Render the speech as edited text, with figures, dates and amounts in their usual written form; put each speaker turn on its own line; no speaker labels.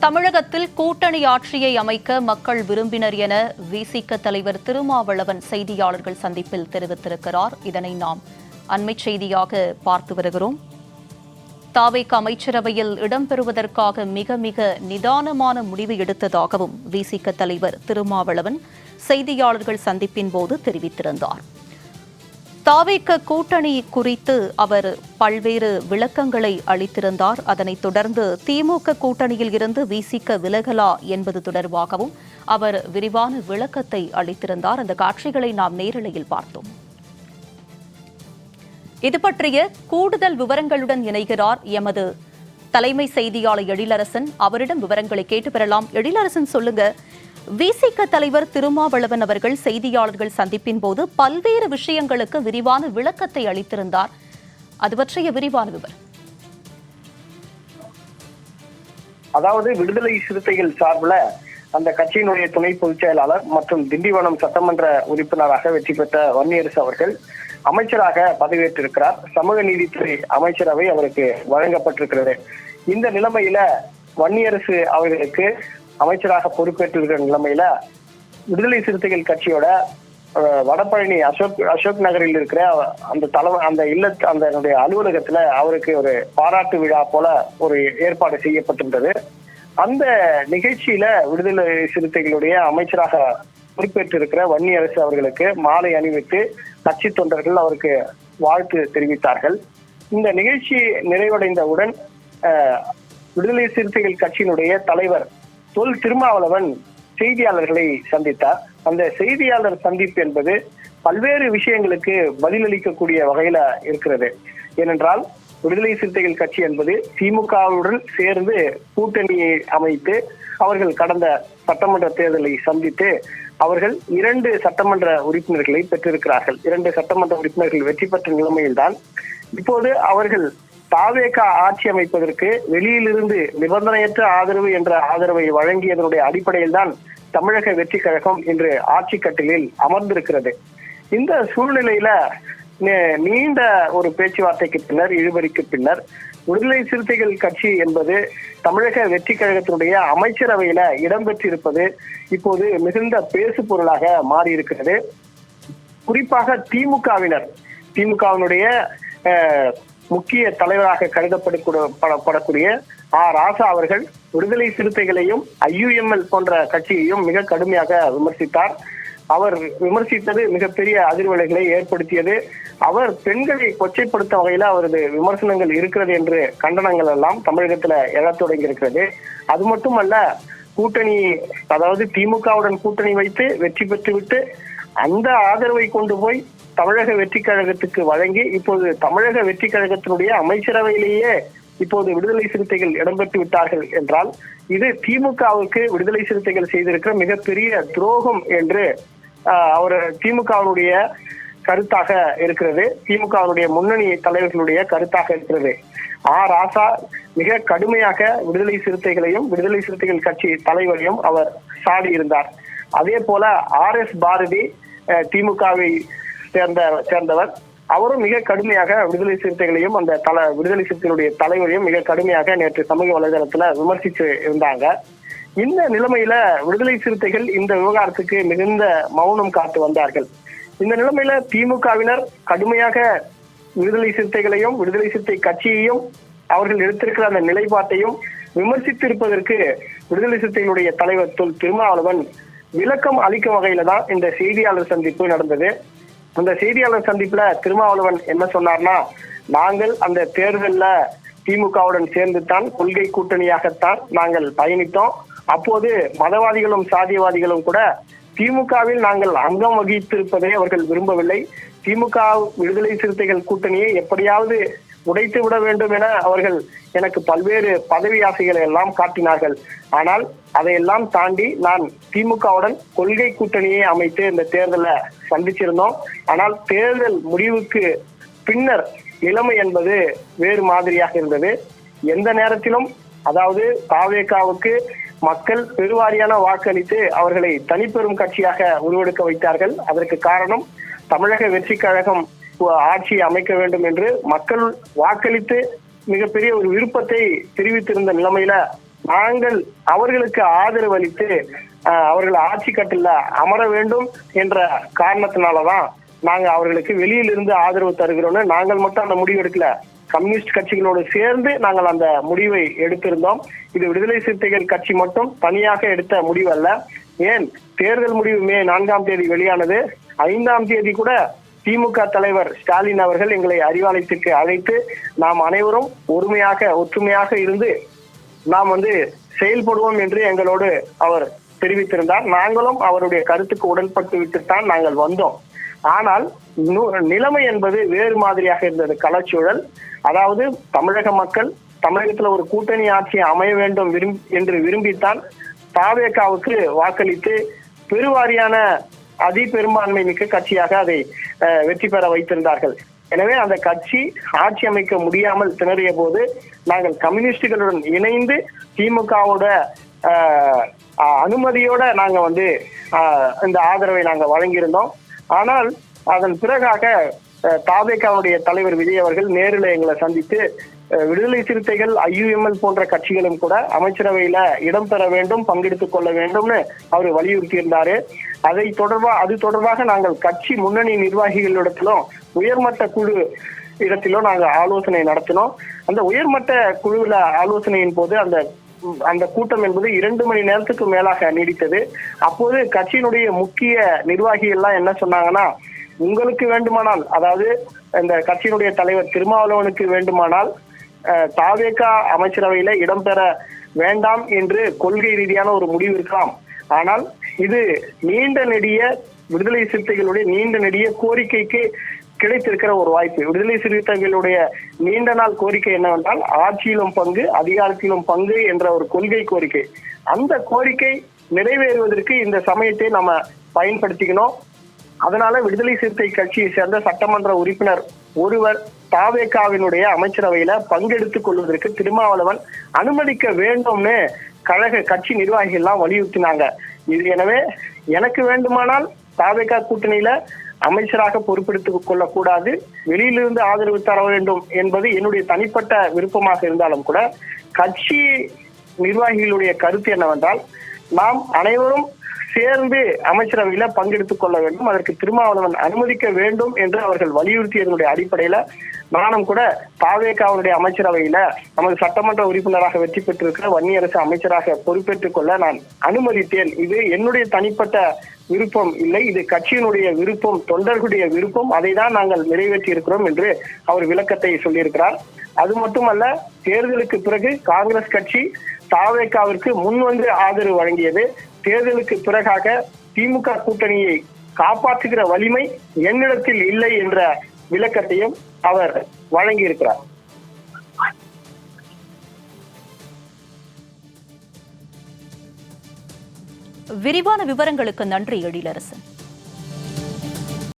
தமிழகத்தில் கூட்டணி ஆட்சியை அமைக்க மக்கள் விரும்பினர் என விசிக தலைவர் திருமாவளவன் செய்தியாளர்கள் சந்திப்பில் தெரிவித்திருக்கிறார். இதனை நாம் அண்மைச் செய்தியாக பார்த்து வருகிறோம். தாவேக அமைச்சரவையில் இடம்பெறுவதற்காக மிக நிதானமான முடிவு எடுத்ததாகவும் விசிக தலைவர் திருமாவளவன் செய்தியாளர்கள் சந்திப்பின் போது தெரிவித்திருந்தார். தாவேக கூட்டணி குறித்து அவர் பல்வேறு விளக்கங்களை அளித்திருந்தார். அதனைத் தொடர்ந்து திமுக கூட்டணியில் இருந்து விசிக விலகலா என்பது தொடர்பாகவும் அவர் விரிவான விளக்கத்தை அளித்திருந்தார். அந்த காட்சிகளை நாம் நேரலையில் பார்த்தோம். இது பற்றிய கூடுதல் விவரங்களுடன் இணைகிறார் எமது தலைமை செய்தியாளர் எழிலரசன். அவரிடம் விவரங்களை கேட்டு பெறலாம். எழிலரசன், சொல்லுங்க, விசிக தலைவர் திருமாவளவன் அவர்கள் செய்தியாளர்கள் சந்திப்பின் போது பல்வேறு விஷயங்களுக்கு விரிவான விளக்கத்தை அளித்திருந்தார். அது பற்றிய விரிவான விவரம்.
அதாவது விடுதலை சிறுத்தைகள் சார்பில் அந்த கட்சியினுடைய துணை பொதுச் செயலாளர் மற்றும் திண்டிவனம் சட்டமன்ற உறுப்பினராக வெற்றி பெற்ற வன்னியரசு அவர்கள் அமைச்சராக பதவியேற்றிருக்கிறார். சமூக நீதித்துறை அமைச்சரவை அவருக்கு வழங்கப்பட்டிருக்கிறது. இந்த நிலைமையில வன்னியரசு அவர்களுக்கு அமைச்சராக பொறுப்பேற்றிருக்கிற நிலைமையில விடுதலை சிறுத்தைகள் கட்சியோட வடபழனி அசோக் நகரில் இருக்கிற அந்த அலுவலகத்துல அவருக்கு ஒரு பாராட்டு விழா போல ஒரு ஏற்பாடு செய்யப்பட்டிருந்தது. அந்த நிகழ்ச்சியில விடுதலை சிறுத்தைகளுடைய அமைச்சராக பொறுப்பேற்றிருக்கிற வன்னியரசு அவர்களுக்கு மாலை அணிவித்து கட்சி தொண்டர்கள் அவருக்கு வாழ்த்து தெரிவித்தார்கள். இந்த நிகழ்ச்சி நிறைவடைந்தவுடன் விடுதலை சிறுத்தைகள் கட்சியினுடைய தலைவர் தொல் திருமாவளவன் செய்தியாளர்களை சந்தித்தார். அந்த செய்தியாளர் சந்திப்பு என்பது பல்வேறு விஷயங்களுக்கு பதிலளிக்கக்கூடிய வகையில இருக்கிறது. ஏனென்றால் விடுதலை சிறுத்தைகள் கட்சி என்பது திமுகவுடன் சேர்ந்து கூட்டணியை அமைத்து அவர்கள் கடந்த சட்டமன்ற தேர்தலை சந்தித்து அவர்கள் 2 சட்டமன்ற உறுப்பினர்களை பெற்றிருக்கிறார்கள். 2 சட்டமன்ற உறுப்பினர்கள் வெற்றி பெற்ற நிலைமையில்தான் இப்போது அவர்கள் தாவேக ஆட்சி அமைப்பதற்கு வெளியிலிருந்து நிபந்தனையற்ற ஆதரவு என்ற ஆதரவை வழங்கியதனுடைய அடிப்படையில் தான் தமிழக வெற்றி கழகம் இன்று ஆட்சி கட்டிலில் அமர்ந்திருக்கிறது. இந்த சூழ்நிலையில நீண்ட ஒரு பேச்சுவார்த்தைக்கு பின்னர், இழுபறிக்கு பின்னர் விடுதலை சிறுத்தைகள் கட்சி என்பது தமிழக வெற்றி கழகத்தினுடைய அமைச்சரவையில இடம்பெற்றிருப்பது இப்போது மிகுந்த பேசு பொருளாக மாறியிருக்கிறது. குறிப்பாக திமுகவினுடைய முக்கிய தலைவராக கருதப்படக்கூடிய ராசா அவர்கள் விடுதலை சிறுத்தைகளையும் IUML போன்ற கட்சியையும் மிக கடுமையாக விமர்சித்தார். அவர் விமர்சித்தது மிகப்பெரிய அதிர்வலைகளை ஏற்படுத்தியது. அவர் பெண்களை கொச்சைப்படுத்த வகையில அவரது விமர்சனங்கள் இருக்கிறது என்று கண்டனங்கள் எல்லாம் தமிழகத்துல எழத் தொடங்கி இருக்கிறது. அது மட்டுமல்ல, கூட்டணி, அதாவது திமுகவுடன் கூட்டணி வைத்து வெற்றி பெற்றுவிட்டு அந்த ஆதரவை கொண்டு போய் தமிழக வெற்றி கழகத்துக்கு வழங்கி இப்போது தமிழக வெற்றி கழகத்தினுடைய அமைச்சரவையிலேயே இப்போது விடுதலை சிறுத்தைகள் இடம்பெற்று விட்டார்கள் என்றால் இது திமுகவுக்கு விடுதலை சிறுத்தைகள் செய்திருக்கிற மிகப்பெரிய துரோகம் என்று அவர் திமுகவினுடைய கருத்தாக இருக்கிறது. திமுகவினுடைய முன்னணி தலைவர்களுடைய கருத்தாக இருக்கிறது. ராசா மிக கடுமையாக விடுதலை சிறுத்தைகளையும் விடுதலை சிறுத்தைகள் கட்சி தலைவரையும் அவர் சாடி இருந்தார். அதே போல RS பாரதி திமுகவை சேர்ந்தவர், அவரும் மிக கடுமையாக விடுதலை சிறுத்தைகளையும் அந்த விடுதலை சிறுத்தைகளுடைய தலைவரையும் மிக கடுமையாக நேற்று சமூக வலைதளத்துல விமர்சிச்சு இருந்தாங்க. இந்த நிலைமையில விடுதலை சிறுத்தைகள் இந்த விவகாரத்துக்கு மிகுந்த மௌனம் காத்து வந்தார்கள். இந்த நிலைமையில திமுகவினர் கடுமையாக விடுதலை சிறுத்தைகளையும் விடுதலை சிறுத்தை கட்சியையும் அவர்கள் எடுத்திருக்கிற அந்த நிலைப்பாட்டையும் விமர்சித்து இருப்பதற்கு விடுதலை சிறுத்தைகளுடைய தலைவர் தொல் திருமாவளவன் விளக்கம் அளிக்கும் வகையில தான் இந்த செய்தியாளர் சந்திப்பு நடந்தது. அந்த செய்தியாளர் சந்திப்புல திருமாவளவன் என்ன சொன்னார்னா, நாங்கள் அந்த தேர்தல்ல திமுகவுடன் சேர்ந்து தான் கொள்கை கூட்டணியாகத்தான் நாங்கள் பயணித்தோம். அப்போது மதவாதிகளும் சாதியவாதிகளும் கூட திமுகவில் நாங்கள் அங்கம் வகித்திருப்பதை அவர்கள் விரும்பவில்லை. திமுக விடுதலை சிறுத்தைகள் கூட்டணியை எப்படியாவது உடைத்து விட வேண்டும் என அவர்கள் எனக்கு பல்வேறு பதவி ஆசைகளை எல்லாம் காட்டினார்கள். ஆனால் அதையெல்லாம் தாண்டி நான் திமுகவுடன் கொள்கை கூட்டணியை அமைத்து இந்த தேர்தலை சந்திச்சிருந்தோம். ஆனால் தேர்தல் முடிவுக்கு பின்னர் நிலைமை என்பது வேறு மாதிரியாக இருந்தது. எந்த நேரத்திலும், அதாவது தாவேகாவுக்கு மக்கள் பெருவாரியான வாக்களித்து அவர்களை தனிப்பெரும் கட்சியாக உருவெடுக்க வைத்தார்கள். அதற்கு காரணம் தமிழக வெற்றி கழகம் ஆட்சியை அமைக்க வேண்டும் என்று மக்கள் வாக்களித்து மிகப்பெரிய ஒரு விருப்பத்தை தெரிவித்திருந்த நிலைமையில நாங்கள் அவர்களுக்கு ஆதரவு அளித்து அவர்கள் ஆட்சி கட்டில அமர வேண்டும் என்ற காரணத்தினாலதான் நாங்க அவர்களுக்கு வெளியிலிருந்து ஆதரவு தருகிறோம்னு நாங்கள் மட்டும் அந்த முடிவு எடுக்கல. கம்யூனிஸ்ட் கட்சிகளோடு சேர்ந்து நாங்கள் அந்த முடிவை எடுத்திருந்தோம். இது விடுதலை சிறுத்தைகள் கட்சி மட்டும் தனியாக எடுத்த முடிவு அல்ல. ஏன், தேர்தல் முடிவு மே 4ஆம் தேதி வெளியானது. 5ஆம் தேதி கூட திமுக தலைவர் ஸ்டாலின் அவர்கள் எங்களை அறிவாலயத்திற்கு அழைத்து நாம் அனைவரும் ஒற்றுமையாக இருந்து நாம் செயல்படுவோம் என்று எங்களோடு அவர் தெரிவித்திருந்தார். நாங்களும் அவருடைய கருத்துக்கு உடன்பட்டு விட்டுத்தான் நாங்கள் வந்தோம். ஆனால் நிலைமை என்பது வேறு மாதிரியாக இருந்தது. களச்சூழல், அதாவது தமிழக மக்கள் தமிழகத்துல ஒரு கூட்டணி ஆட்சி அமைய வேண்டும் என்று விரும்பித்தான் தாவேகாவுக்கு வாக்களித்து பெருவாரியான பெரும்பான்மை மிக்க கட்சியாக அதை வெற்றி பெற வைத்திருந்தார்கள். எனவே அந்த கட்சி ஆட்சி அமைக்க முடியாமல் திணறிய போது நாங்கள் கம்யூனிஸ்டுகளுடன் இணைந்து திமுகவோட அனுமதியோட நாங்க இந்த ஆதரவை நாங்க வழங்கியிருந்தோம். ஆனால் அதன் பிறகாக தாவேகாவுடைய தலைவர் விஜய் அவர்கள் நேரில் எங்களை சந்தித்து விடுதலை சிறுத்தைகள், IUML போன்ற கட்சிகளும் கூட அமைச்சரவையில இடம்பெற வேண்டும், பங்கெடுத்துக் கொள்ள வேண்டும்னு அவர் வலியுறுத்தி இருந்தாரு. அது தொடர்பாக நாங்கள் கட்சி முன்னணி நிர்வாகிகளிடத்திலும் உயர்மட்ட குழு இடத்திலும் நாங்க ஆலோசனை நடத்தினோம். அந்த உயர்மட்ட குழுவில ஆலோசனையின் போது அந்த கூட்டம் என்பது 2 மணி நேரத்துக்கு மேலாக நீடித்தது. அப்போது கட்சியினுடைய முக்கிய நிர்வாகிகள் எல்லாம் என்ன சொன்னாங்கன்னா, உங்களுக்கு வேண்டுமானால், அதாவது இந்த கட்சியினுடைய தலைவர் திருமாவளவனுக்கு வேண்டுமானால் தாவேகா அமைச்சரவையில இடம்பெற வேண்டாம் என்று கொள்கை ரீதியான ஒரு முடிவு இருக்கலாம். ஆனால் இது நீண்ட நெடிய விடுதலை சிறுத்தைகளுடைய நீண்ட நெடிய கோரிக்கைக்கு கிடைத்திருக்கிற ஒரு வாய்ப்பு. விடுதலை சிறுத்தைகளுடைய நீண்ட நாள் கோரிக்கை என்னவென்றால் ஆட்சியிலும் பங்கு, அதிகாரத்திலும் பங்கு என்ற ஒரு கொள்கை கோரிக்கை. அந்த கோரிக்கை நிறைவேறுவதற்கு இந்த சமயத்தை நம்ம பயன்படுத்திக்கணும். அதனால விடுதலை சிறுத்தை கட்சியை சேர்ந்த சட்டமன்ற உறுப்பினர் ஒருவர் தாவேகாவினுடைய அமைச்சரவையில பங்கெடுத்துக் கொள்வதற்கு திருமாவளவன் அனுமதிக்க வேண்டும்னு கட்சி நிர்வாகிகள் எல்லாம் வலியுறுத்தினாங்க. எனவே எனக்கு வேண்டுமானால் தாவேகா கூட்டணியில அமைச்சராக பொறுப்பெடுத்துக் கொள்ளக்கூடாது, வெளியிலிருந்து ஆதரவு தர வேண்டும் என்பது என்னுடைய தனிப்பட்ட விருப்பமாக இருந்தாலும் கூட கட்சி நிர்வாகிகளுடைய கருத்து என்னவென்றால், நாம் அனைவரும் சேர்ந்து அமைச்சரவையில பங்கெடுத்துக் கொள்ள வேண்டும், அதற்கு திருமாவளவன் அனுமதிக்க வேண்டும் என்று அவர்கள் வலியுறுத்தியதனுடைய அடிப்படையில நானும் கூட தாவேகாவுடைய அமைச்சரவையில நமது சட்டமன்ற உறுப்பினராக வெற்றி பெற்றிருக்கிற வன்னியரசு அமைச்சராக பொறுப்பேற்றுக் கொள்ள நான் அனுமதித்தேன். இது என்னுடைய தனிப்பட்ட விருப்பம் இல்லை, இது கட்சியினுடைய விருப்பம், தொண்டர்களுடைய விருப்பம், அதை தான் நாங்கள் நிறைவேற்றி இருக்கிறோம் என்று அவர் விளக்கத்தை சொல்லியிருக்கிறார். அது மட்டுமல்ல, தேர்தலுக்கு பிறகு காங்கிரஸ் கட்சி தாவேகாவிற்கு முன்வந்து ஆதரவு வழங்கியது. தேர்தலுக்கு பிறகாக திமுக கூட்டணியை காப்பாற்றுகிற வலிமை என்னிடத்தில் இல்லை என்ற விளக்கத்தையும் அவர் வழங்கியிருக்கிறார்.
விரிவான விவரங்களுக்கு நன்றி எழிலரசன்.